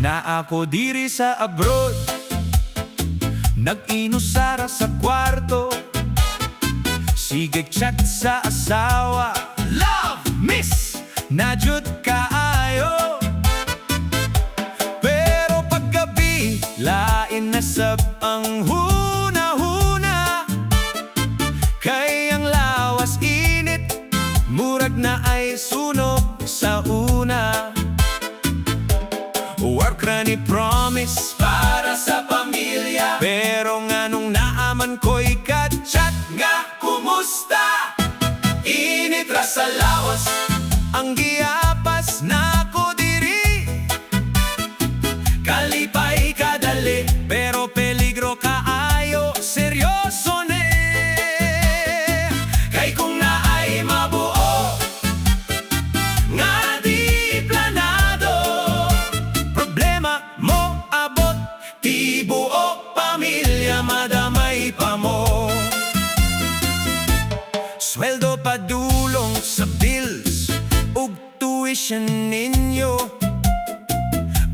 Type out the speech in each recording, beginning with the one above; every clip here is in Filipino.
na ako diri sa abroad. Nag-inusara sa kwarto, sige chat sa asawa. Love, miss, najud kaayo. Pero paggabi, lain na sab ang huna-huna. Kay ang lawas init, murag na ay sunog sa una. Work ra ni promise para sa pamilya, pero nganong naaman ko'y ka-chat nga kumusta. Init ra sa lawas, ang giapas na ko diri. Kalipay kadali, pero peligro kaayo, seryoso ne. Kay kung naay mabuo nga di planado, problema mo abot, ti buo pamilya madamay pa mo. Sweldo padulong sa bills ug tuition ninyo,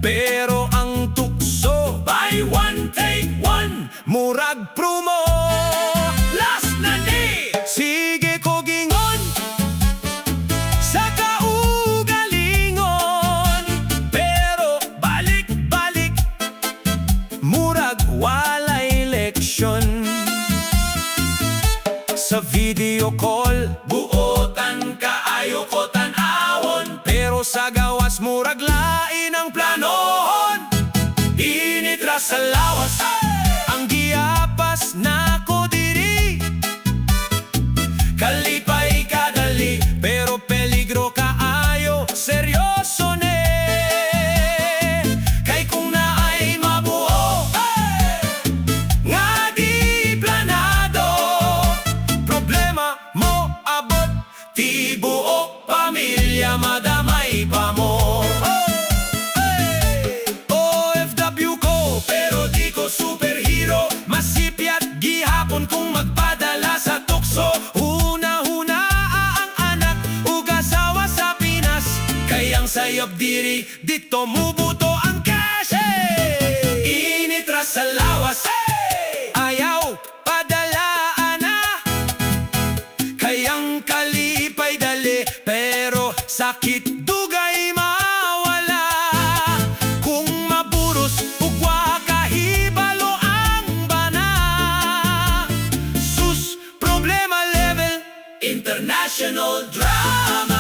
pero ang tukso buy one take one, murag promo. Last na ni, sige ko gingon sa kaugalingon, pero balik-balik, murag walay leksyon. Sa video call, buotan kaayo ko tan-awon, pero sa gawas murag lain ang planohon. Init ra sa lawas, ang giapas na ko diri. Kalipay kadali, pero peligro kaayo, seryoso ne. Kay kung naay mabuo nga di planado, problema mo abot, ti buo pamilya madamay pa mo. OFW ko, pero di ko superhero. Masipyat gihapon kung magpadala sa tukso. Huna-huna ang anak ug asawa sa Pinas, kayang sayop diri dito mubuto ang cash. Init ra sa lawas, ayaw padalaan na. Kayang kalipay dali, pero sakit dugay mawala. Kung maburos ug wa kahibalo ang bana, sus, problema level international drama.